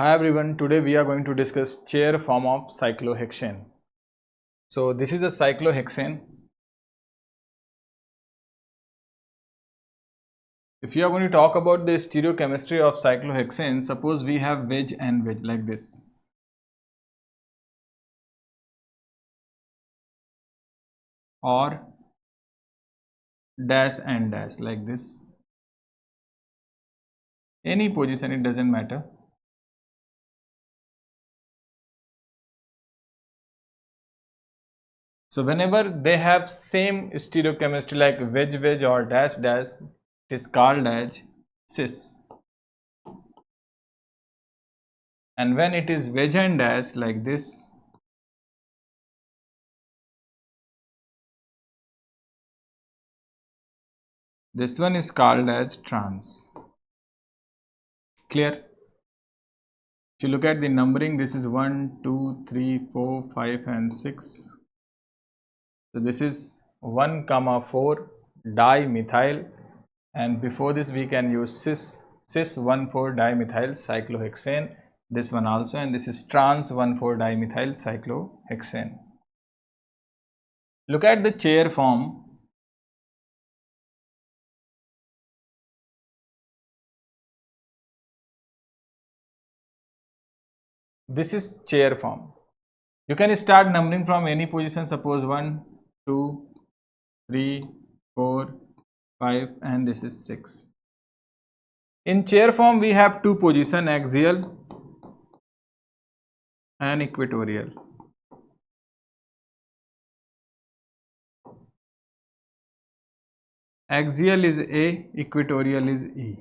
Hi everyone, today we are going to discuss chair form of cyclohexane. So this is the cyclohexane. If you are going to talk about the stereochemistry of cyclohexane, suppose we have wedge and wedge like this. Or dash and dash like this. Any position, it doesn't matter. So whenever they have same stereochemistry like wedge wedge or dash dash, it is called as cis. And when it is wedge and dash like this, this one is called as trans. Clear? If you look at the numbering, this is 1, 2, 3, 4, 5 and 6. So this is 1, 4 dimethyl, and before this we can use cis 1,4 dimethyl cyclohexane, this one also, and this is trans 1,4 dimethyl cyclohexane. Look at the chair form. This is chair form. You can start numbering from any position, suppose 1, 2, 3, 4, 5 and this is 6. In chair form we have two positions, axial and equatorial. Axial is A, equatorial is E.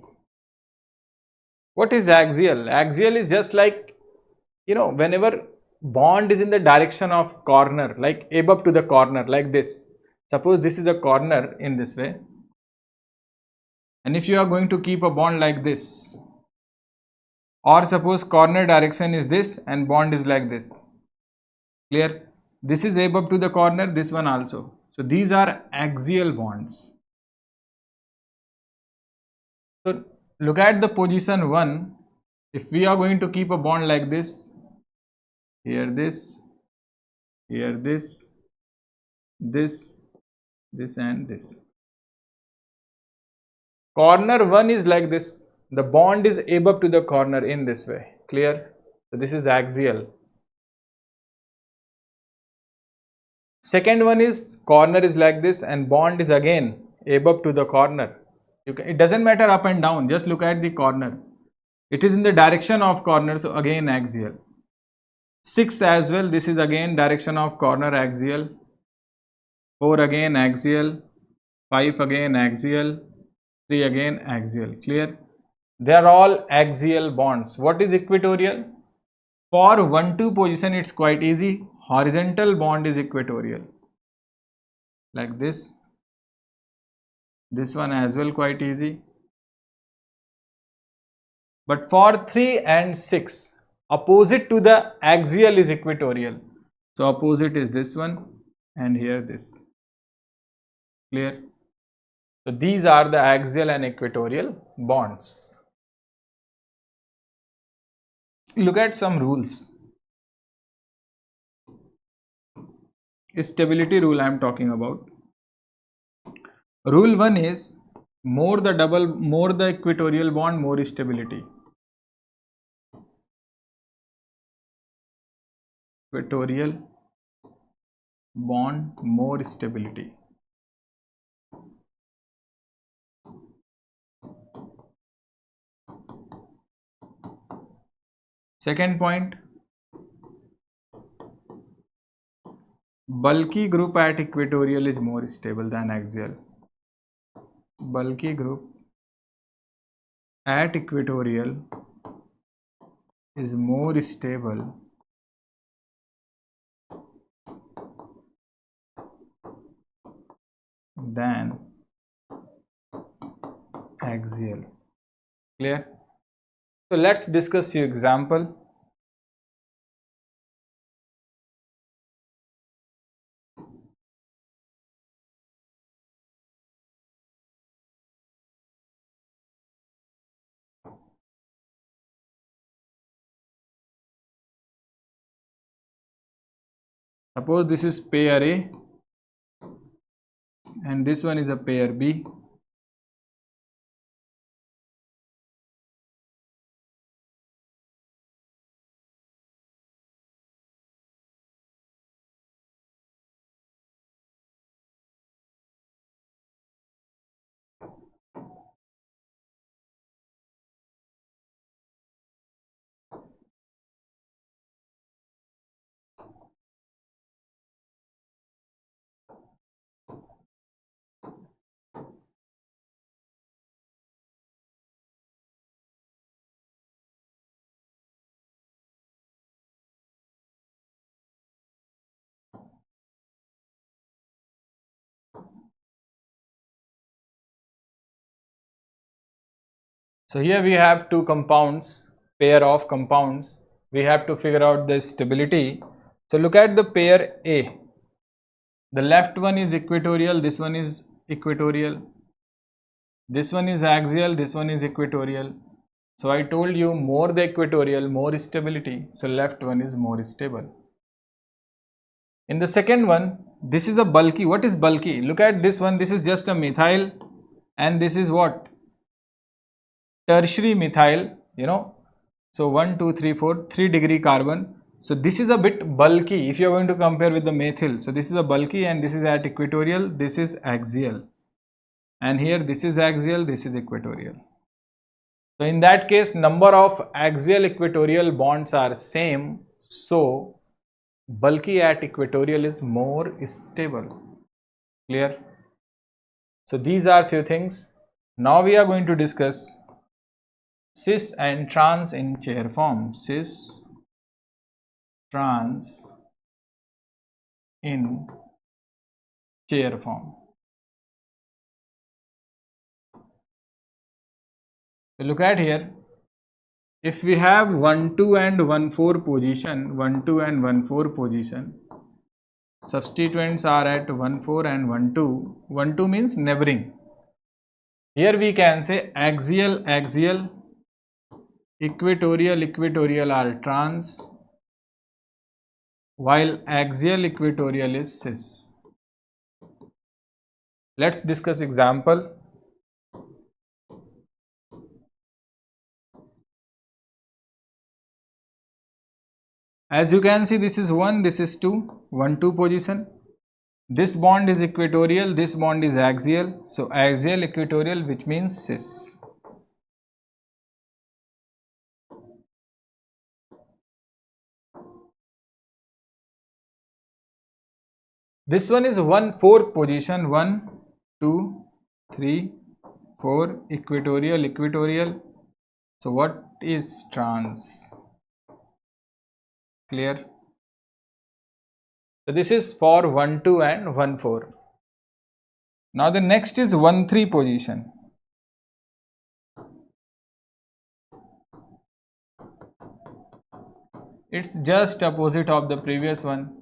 What is axial? Axial is just like, whenever bond is in the direction of corner, like above to the corner like this. Suppose this is a corner in this way, and if you are going to keep a bond like this, or suppose corner direction is this and bond is like this. Clear? This is above to the corner, this one also. So these are axial bonds. So look at the position 1. If we are going to keep a bond like this, here this, here this, this and this. Corner 1 is like this. The bond is above to the corner in this way. Clear? So this is axial. Second one is corner is like this and bond is again above to the corner. It doesn't matter up and down, just look at the corner. It is in the direction of corner, so again axial. 6 as well, this is again direction of corner, axial. 4 again axial, 5 again axial, 3 again axial. Clear? They are all axial bonds. What is equatorial? For 1-2 position it's quite easy. Horizontal bond is equatorial. Like this. This one as well quite easy. But for 3 and 6, opposite to the axial is equatorial. So opposite is this one and here this. Clear? So these are the axial and equatorial bonds. Look at some rules. Stability rule I am talking about. Rule 1 is more the equatorial bond, more stability. Equatorial bond, more stability. Second point, bulky group at equatorial is more stable than axial. Bulky group at equatorial is more stable than axial. Clear? So let's discuss few example. Suppose this is pair A and this one is a pair B. So here we have two compounds, pair of compounds. We have to figure out the stability. So look at the pair A. The left one is equatorial, this one is equatorial. This one is axial, this one is equatorial. So I told you more the equatorial, more stability. So left one is more stable. In the second one, this is a bulky. What is bulky? Look at this one. This is just a methyl and this is what? Tertiary methyl, you know. So 1, 2, 3, 4, 3-degree carbon. So this is a bit bulky if you are going to compare with the methyl. So this is a bulky and this is at equatorial, this is axial. And here this is axial, this is equatorial. So in that case, number of axial equatorial bonds are same. So bulky at equatorial is more stable. Clear? So these are few things. Now we are going to discuss cis and trans in chair form. Cis, trans in chair form. So look at here. If we have 1, 2 and 1, 4 position, 1, 2 and 1, 4 position, substituents are at 1, 4 and 1, 2. 1, 2 means neighboring. Here we can say axial, axial, equatorial, equatorial are trans, while axial equatorial is cis. Let's discuss example. As you can see, this is 1, this is 2, 1, 2 position. This bond is equatorial, this bond is axial. So axial equatorial, which means cis. This one is 1/4 position, 1, 2, 3, 4, equatorial, equatorial. So what is trans? Clear? So this is for 1, 2 and 1, 4. Now the next is 1, 3 position. It's just opposite of the previous one.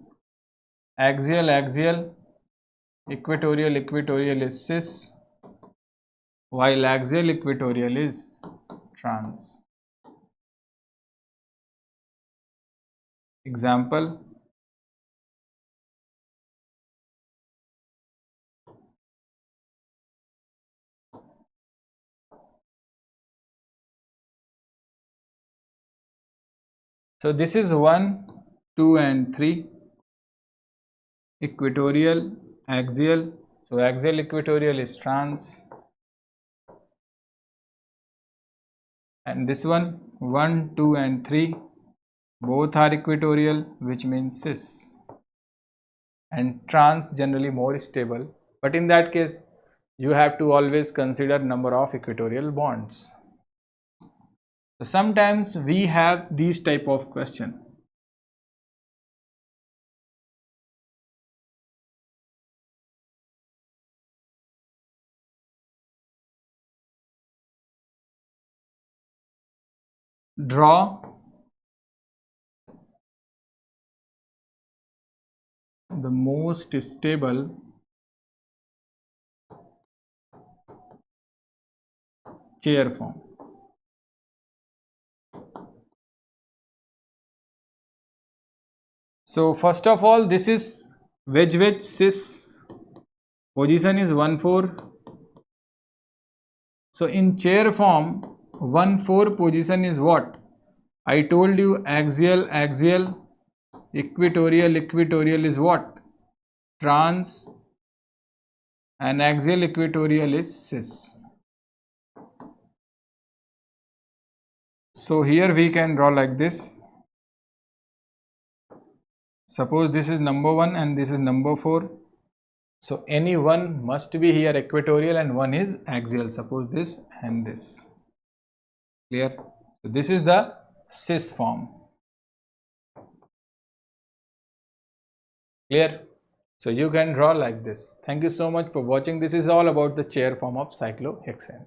Axial, axial, equatorial, equatorial is cis, while axial equatorial is trans. Example. So this is 1, 2 and 3, equatorial, axial. So axial equatorial is trans. And this one, 1, 2 and 3, both are equatorial, which means cis. And trans generally more stable. But in that case, you have to always consider number of equatorial bonds. So sometimes we have these type of question. Draw the most stable chair form. So first of all, this is wedge cis, position is 1 4. So in chair form 1 4 position is what? I told you axial, equatorial is what? Trans, and axial equatorial is cis. So here we can draw like this. Suppose this is number 1 and this is number 4. So any one must be here equatorial and one is axial. Suppose this and this. Clear? So this is the cis form. Clear? So you can draw like this. Thank you so much for watching. This is all about the chair form of cyclohexane.